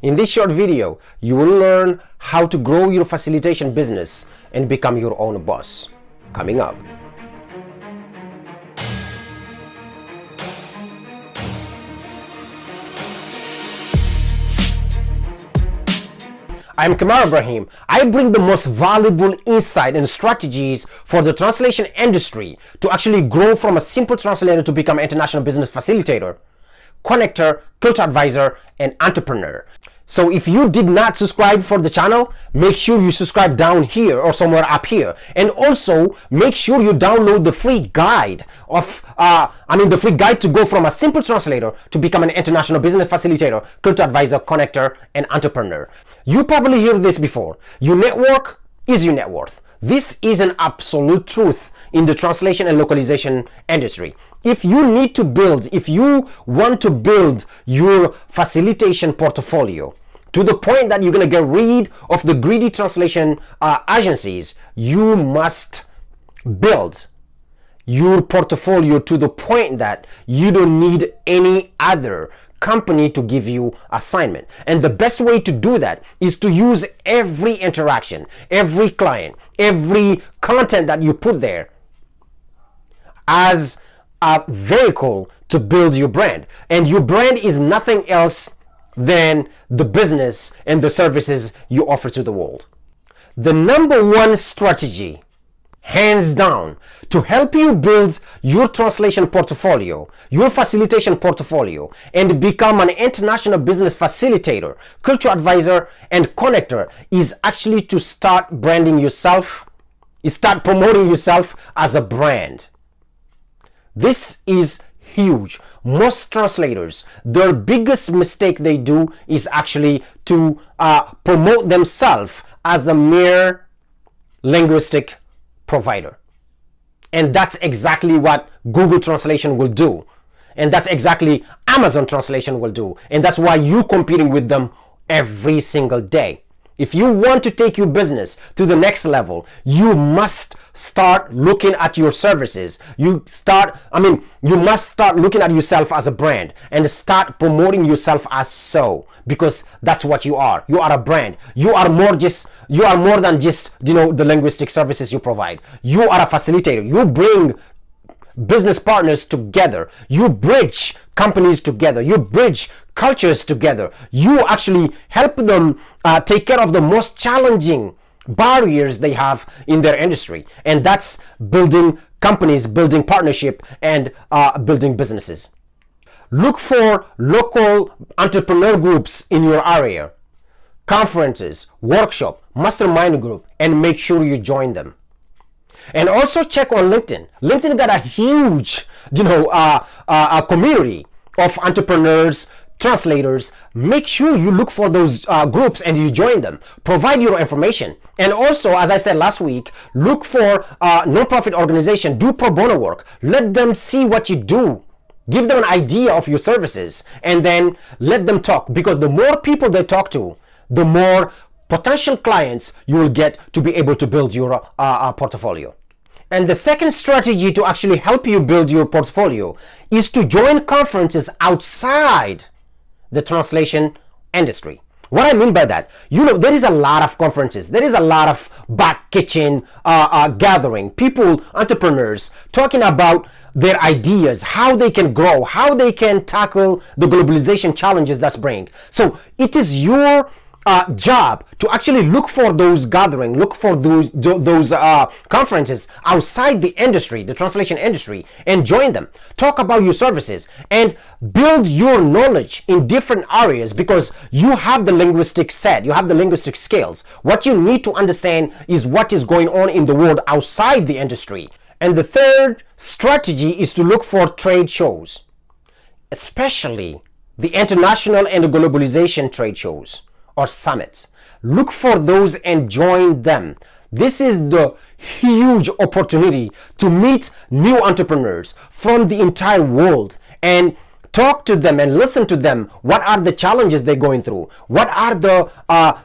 In this short video, you will learn how to grow your facilitation business and become your own boss. Coming up. I'm Kamar Ibrahim. I bring the most valuable insight and strategies for the translation industry to actually grow from a simple translator to become an international business facilitator, connector, culture advisor, and entrepreneur. So if you did not subscribe for the channel, make sure you subscribe down here or somewhere up here. And also make sure you download the free guide of, the free guide to go from a simple translator to become an international business facilitator, culture advisor, connector, and entrepreneur. You probably heard this before. Your network is your net worth. This is an absolute truth in the translation and localization industry. If you want to build your facilitation portfolio to the point that you're going to get rid of the greedy translation agencies, you must build your portfolio to the point that you don't need any other company to give you assignment. And the best way to do that is to use every interaction, every client, every content that you put there as a vehicle to build your brand. And your brand is nothing else than the business and the services you offer to the world. The number one strategy, hands down, to help you build your translation portfolio, your facilitation portfolio, and become an international business facilitator, culture advisor, and connector is actually to start branding yourself, start promoting yourself as a brand. This is huge. Most translators, their biggest mistake they do is actually to promote themselves as a mere linguistic provider. And that's exactly what Google Translation will do. And that's exactly Amazon Translation will do. And that's why you're competing with them every single day. If you want to take your business to the next level, you must start looking at your services. You must start looking at yourself as a brand and start promoting yourself as so, because that's what you are. You are a brand. You are more than just, the linguistic services you provide. You are a facilitator. You bring business partners together. You bridge companies together. You bridge cultures together. You actually help them take care of the most challenging barriers they have in their industry. And that's building companies, building partnership, and building businesses. Look for local entrepreneur groups in your area, conferences, workshop, mastermind group, and make sure you join them. And also check on LinkedIn. LinkedIn got a huge, a community of entrepreneurs, translators. Make sure you look for those groups and you join them. Provide your information. And also, as I said last week, look for non-profit organization. Do pro bono work. Let them see what you do. Give them an idea of your services and then let them talk, because the more people they talk to, the more potential clients you will get to be able to build your portfolio. And the second strategy to actually help you build your portfolio is to join conferences outside the translation industry. What I mean by that, there is a lot of conferences. There is a lot of back kitchen gathering, people, entrepreneurs talking about their ideas, how they can grow, how they can tackle the globalization challenges that's bring. So it is your job to actually look for those gatherings, look for those conferences outside the industry, the translation industry, and join them. Talk about your services and build your knowledge in different areas, because you have the linguistic set, you have the linguistic skills. What you need to understand is what is going on in the world outside the industry. And the third strategy is to look for trade shows, especially the international and the globalization trade shows or summits. Look for those and join them. This is the huge opportunity to meet new entrepreneurs from the entire world and talk to them and listen to them. What are the challenges they're going through? What are the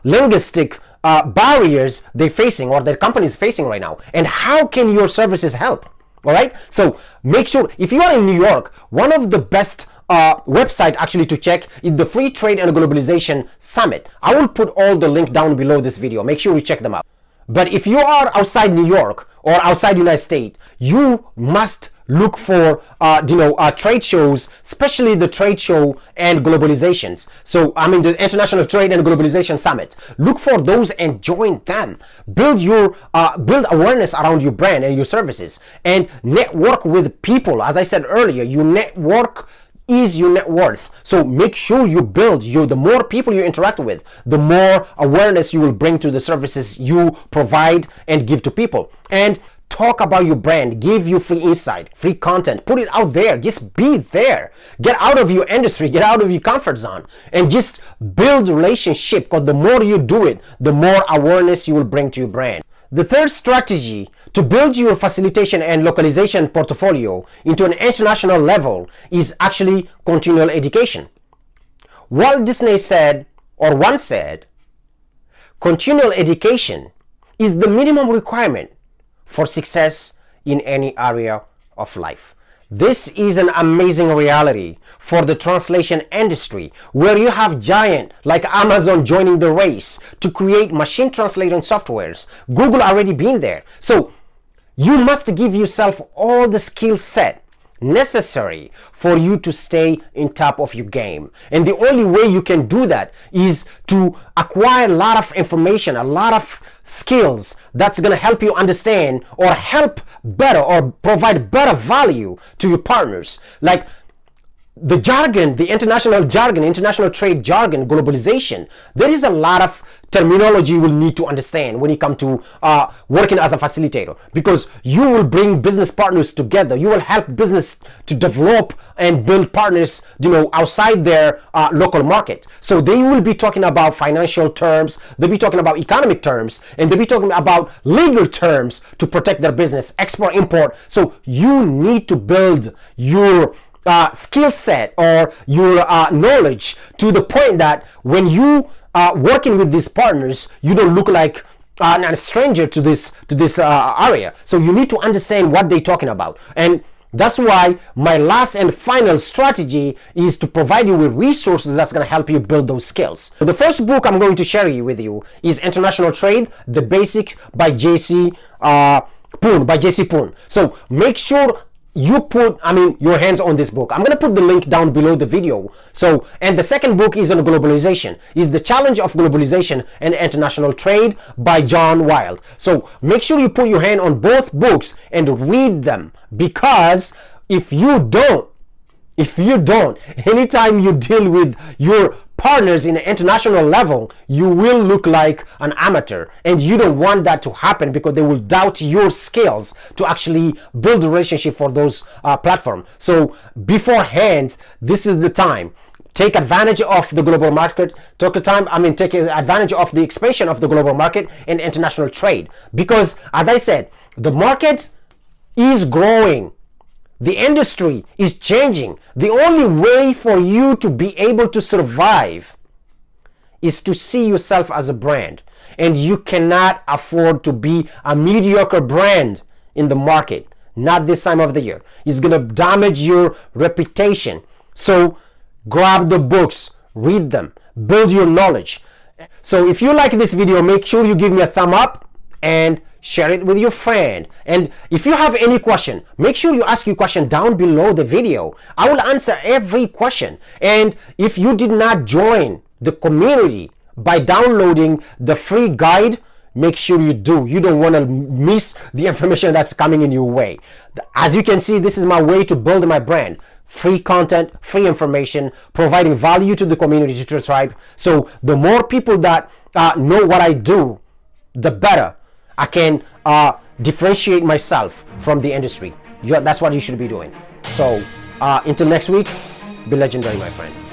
linguistic barriers they're facing or their company is facing right now? And how can your services help? All right. So make sure, if you are in New York, one of the best website actually to check is the Free Trade and Globalization Summit. I will put all the link down below this video. Make sure you check them out. But if you are outside New York or outside United States, you must look for trade shows, especially the trade show and globalizations. So I mean the International Trade and Globalization Summit. Look for those and join them. Build awareness around your brand and your services, and network with people. As I said earlier, you network is your net worth. So make sure you build the more people you interact with, the more awareness you will bring to the services you provide and give to people. And talk about your brand, give you free insight, free content, put it out there. Just be there. Get out of your industry, get out of your comfort zone, and just build relationship, because the more you do it, the more awareness you will bring to your brand. The third strategy to build your facilitation and localization portfolio into an international level is actually continual education. Walt Disney said, or once said, continual education is the minimum requirement for success in any area of life. This is an amazing reality for the translation industry, where you have giant like Amazon joining the race to create machine translating softwares. Google already been there. So you must give yourself all the skill set necessary for you to stay in top of your game. And the only way you can do that is to acquire a lot of information, a lot of skills that's going to help you understand or help better or provide better value to your partners. Like the jargon, the international jargon, international trade jargon, globalization, there is a lot of terminology you will need to understand when you come to working as a facilitator, because you will bring business partners together. You will help business to develop and build partners, outside their local market. So they will be talking about financial terms, they'll be talking about economic terms, and they'll be talking about legal terms to protect their business, export, import. So you need to build your skill set or your knowledge to the point that when you are working with these partners, you don't look like a stranger to this area. So you need to understand what they're talking about. And that's why my last and final strategy is to provide you with resources that's going to help you build those skills. So the first book I'm going to share with you is International Trade, The Basics by J.C. Poon. So make sure you put your hands on this book. I'm going to put the link down below the video. So, and the second book is on globalization, is The Challenge of Globalization and International Trade by John Wild. So make sure you put your hand on both books and read them, because if you don't, anytime you deal with your partners in an international level, you will look like an amateur, and you don't want that to happen, because they will doubt your skills to actually build a relationship for those platforms. So beforehand, this is the time. Take advantage of the global market. Take advantage of the expansion of the global market and international trade, because as I said, the market is growing. The industry is changing. The only way for you to be able to survive is to see yourself as a brand. And you cannot afford to be a mediocre brand in the market. Not this time of the year. It's going to damage your reputation. So grab the books, read them, build your knowledge. So if you like this video, make sure you give me a thumb up and share it with your friend. And if you have any question, make sure you ask your question down below the video. I will answer every question. And if you did not join the community by downloading the free guide, make sure you do. You don't want to miss the information that's coming in your way. As you can see, this is my way to build my brand. Free content, free information, providing value to the community, to the tribe. So the more people that know what I do, the better I can differentiate myself from the industry. That's what you should be doing. So until next week, be legendary, my friend.